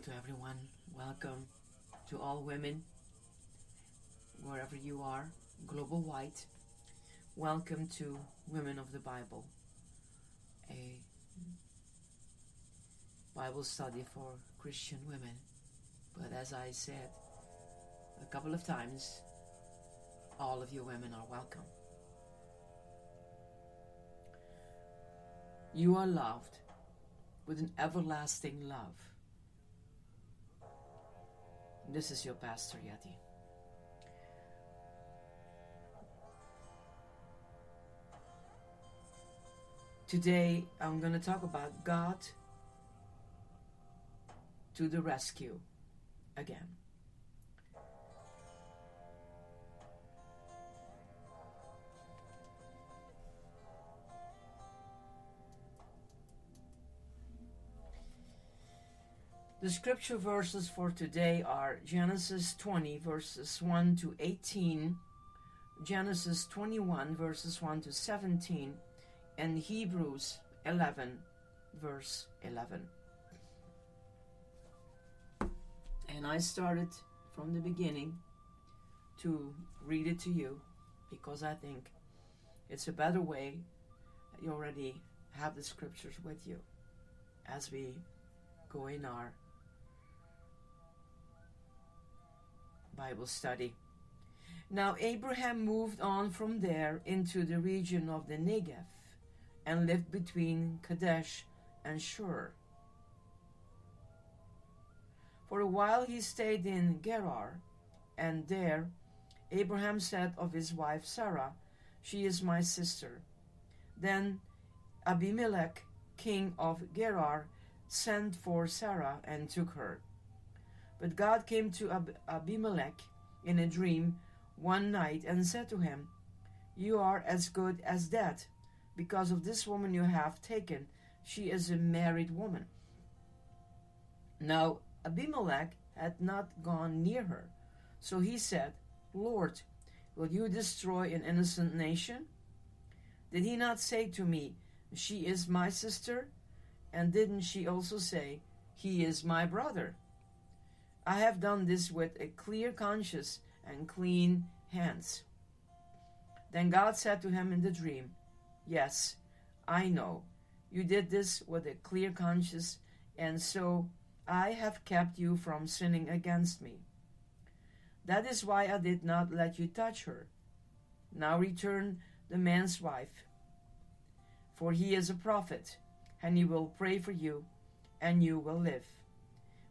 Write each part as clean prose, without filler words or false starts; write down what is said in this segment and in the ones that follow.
to everyone. Welcome to all women, wherever you are, global white. Welcome to Women of the Bible, a Bible study for Christian women. But as I said a couple of times, all of you women are welcome. You are loved with an everlasting love. This is your Pastor Yeti. Today I'm going to talk about God to the rescue again. The scripture verses for today are Genesis 20 verses 1 to 18, Genesis 21 verses 1 to 17, and Hebrews 11 verse 11. And I started from the beginning to read it to you because I think it's a better way that you already have the scriptures with you as we go in our Bible study. Now Abraham moved on from there into the region of the Negev and lived between Kadesh and Shur. For a while he stayed in Gerar, and there Abraham said of his wife Sarah, "She is my sister." Then Abimelech, king of Gerar, sent for Sarah and took her. But God came to Abimelech in a dream one night and said to him, "You are as good as dead, because of this woman you have taken. She is a married woman." Now Abimelech had not gone near her, so he said, "Lord, will you destroy an innocent nation? Did he not say to me, 'She is my sister'? And didn't she also say, 'He is my brother'? I have done this with a clear conscience and clean hands." Then God said to him in the dream, "Yes, I know. You did this with a clear conscience, and so I have kept you from sinning against me. That is why I did not let you touch her. Now return the man's wife, for he is a prophet, and he will pray for you, and you will live.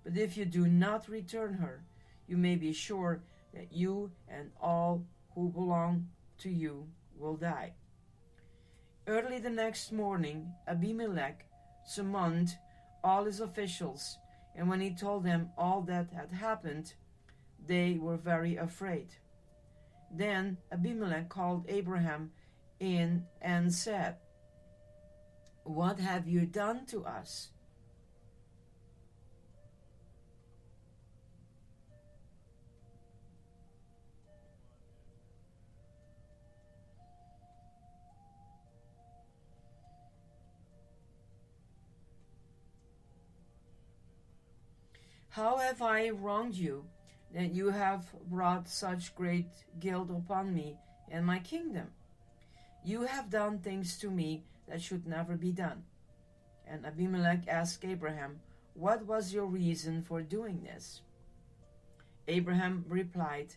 But if you do not return her, you may be sure that you and all who belong to you will die." Early the next morning, Abimelech summoned all his officials, and when he told them all that had happened, they were very afraid. Then Abimelech called Abraham in and said, "What have you done to us? How have I wronged you, that you have brought such great guilt upon me and my kingdom? You have done things to me that should never be done." And Abimelech asked Abraham, "What was your reason for doing this?" Abraham replied,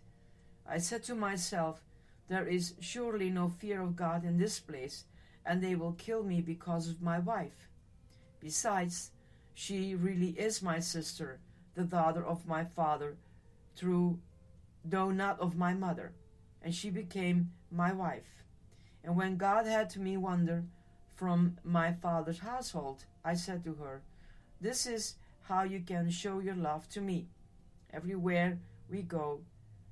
"I said to myself, 'There is surely no fear of God in this place, and they will kill me because of my wife. Besides, she really is my sister, the daughter of my father, though not of my mother, and she became my wife. And when God had to me wander from my father's household, I said to her, this is how you can show your love to me. Everywhere we go,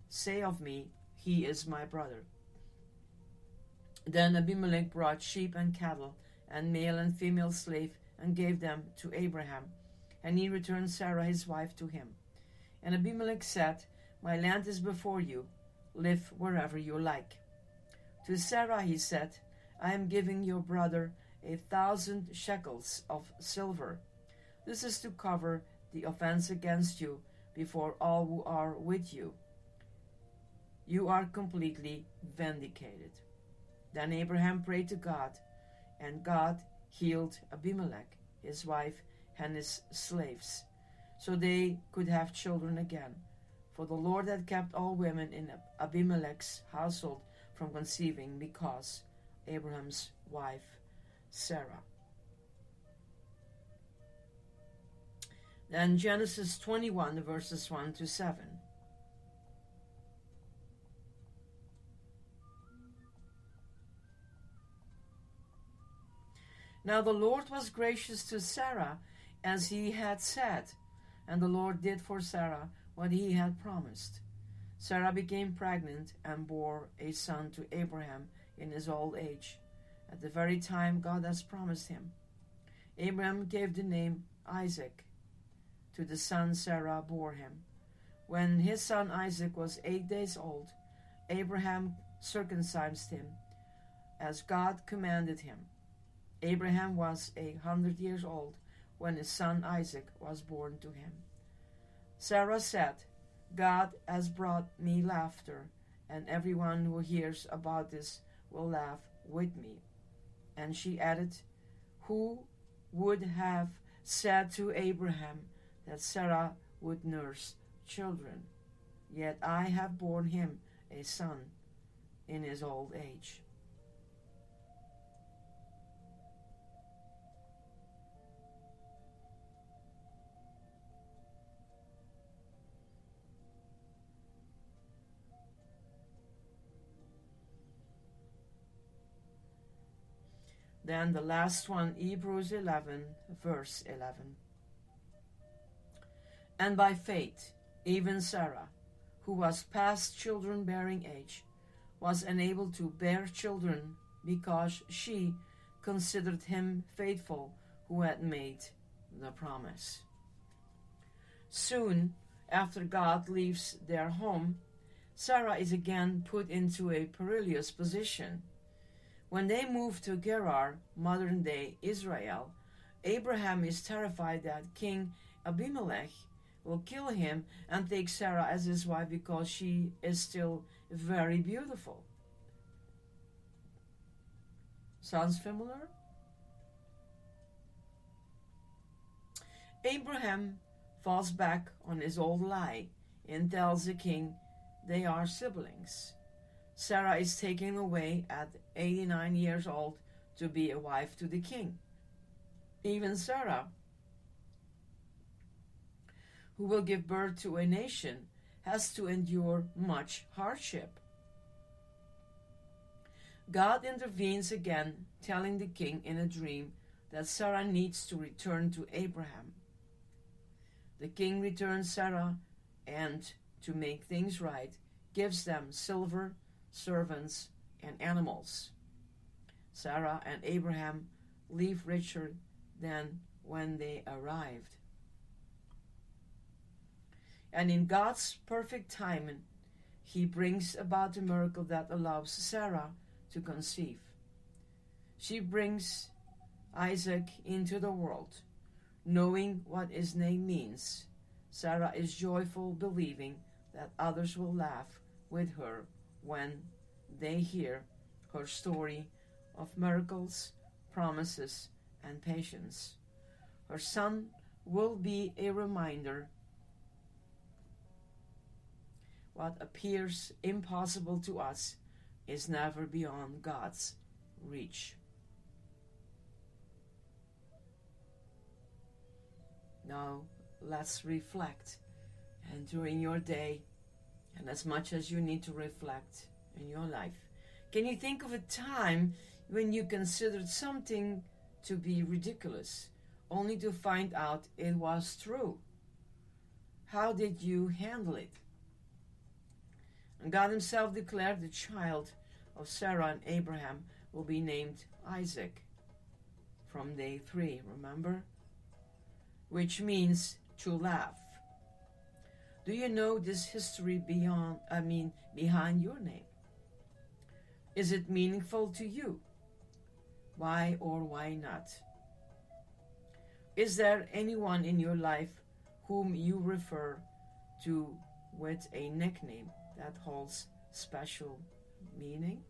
say of me, he is my brother.'" Then Abimelech brought sheep and cattle and male and female slave and gave them to Abraham, and he returned Sarah his wife to him. And Abimelech said, "My land is before you. Live wherever you like." To Sarah he said, "I am giving your brother 1,000 shekels of silver. This is to cover the offense against you before all who are with you. You are completely vindicated." Then Abraham prayed to God, and God healed Abimelech, his wife, and his slaves, so they could have children again. For the Lord had kept all women in Abimelech's household from conceiving because Abraham's wife Sarah. Then Genesis 21, verses 1 to 7. Now the Lord was gracious to Sarah as he had said, and the Lord did for Sarah what he had promised. Sarah became pregnant and bore a son to Abraham in his old age, at the very time God has promised him. Abraham gave the name Isaac to the son Sarah bore him. When his son Isaac was 8 days old, Abraham circumcised him as God commanded him. Abraham was 100 years old when his son Isaac was born to him. Sarah said, "God has brought me laughter, and everyone who hears about this will laugh with me." And she added, "Who would have said to Abraham that Sarah would nurse children? Yet I have borne him a son in his old age." Then the last one, Hebrews 11, verse 11. "And by faith, even Sarah, who was past children-bearing age, was enabled to bear children because she considered him faithful who had made the promise." Soon after God leaves their home, Sarah is again put into a perilous position. When they move to Gerar, modern-day Israel, Abraham is terrified that King Abimelech will kill him and take Sarah as his wife because she is still very beautiful. Sounds familiar? Abraham falls back on his old lie and tells the king they are siblings. Sarah is taken away at 89 years old to be a wife to the king. Even Sarah, who will give birth to a nation, has to endure much hardship. God intervenes again, telling the king in a dream that Sarah needs to return to Abraham. The king returns Sarah and, to make things right, gives them silver, servants, and animals. Sarah and Abraham leave richer than when they arrived. And in God's perfect timing, he brings about the miracle that allows Sarah to conceive. She brings Isaac into the world, knowing what his name means. Sarah is joyful, believing that others will laugh with her when they hear her story of miracles, promises, and patience. Her son will be a reminder what appears impossible to us is never beyond God's reach. Now let's reflect, and during your day, and as much as you need to reflect in your life, can you think of a time when you considered something to be ridiculous, only to find out it was true? How did you handle it? And God himself declared the child of Sarah and Abraham will be named Isaac from day 3, remember? Which means to laugh. Do you know this history behind your name? Is it meaningful to you? Why or why not? Is there anyone in your life whom you refer to with a nickname that holds special meaning?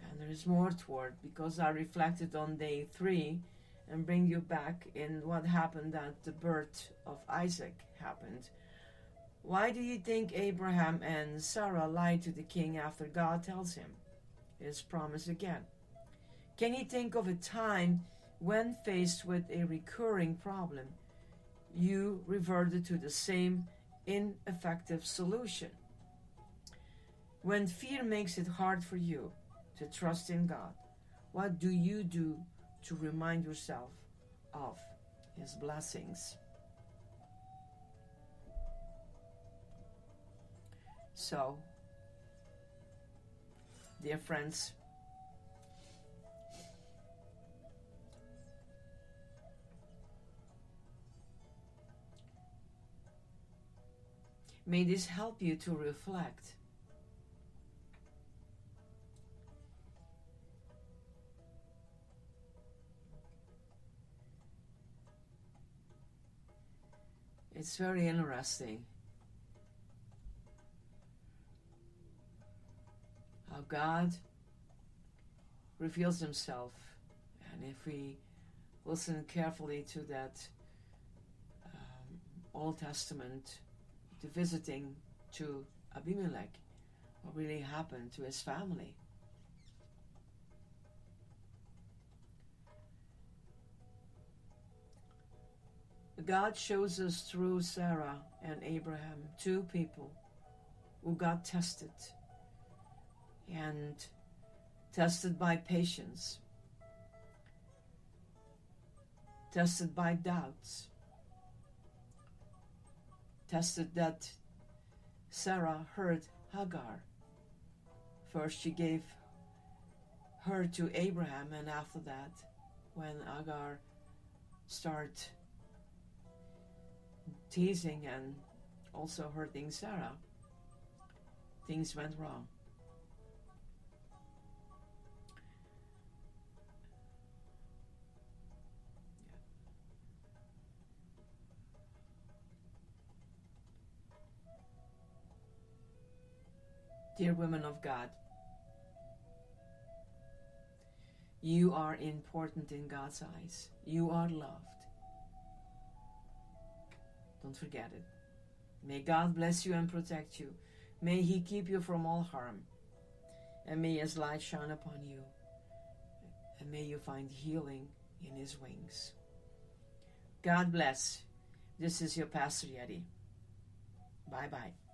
And there is more to it, because I reflected on day 3 and bring you back in what happened at the birth of Isaac happened. Why do you think Abraham and Sarah lied to the king after God tells him his promise again? Can you think of a time when faced with a recurring problem, you reverted to the same ineffective solution? When fear makes it hard for you to trust in God, what do you do to remind yourself of His blessings? So, dear friends, may this help you to reflect. It's very interesting how God reveals Himself, and if we listen carefully to that Old Testament, the visiting to Abimelech, what really happened to his family. God shows us through Sarah and Abraham 2 people who got tested, and tested by patience, tested by doubts, tested that Sarah heard Hagar. First she gave her to Abraham, and after that, when Hagar started teasing and also hurting Sarah, things went wrong. Dear women of God, you are important in God's eyes. You are loved. Don't forget it. May God bless you and protect you. May He keep you from all harm. And may His light shine upon you. And may you find healing in His wings. God bless. This is your Pastor Yeti. Bye-bye.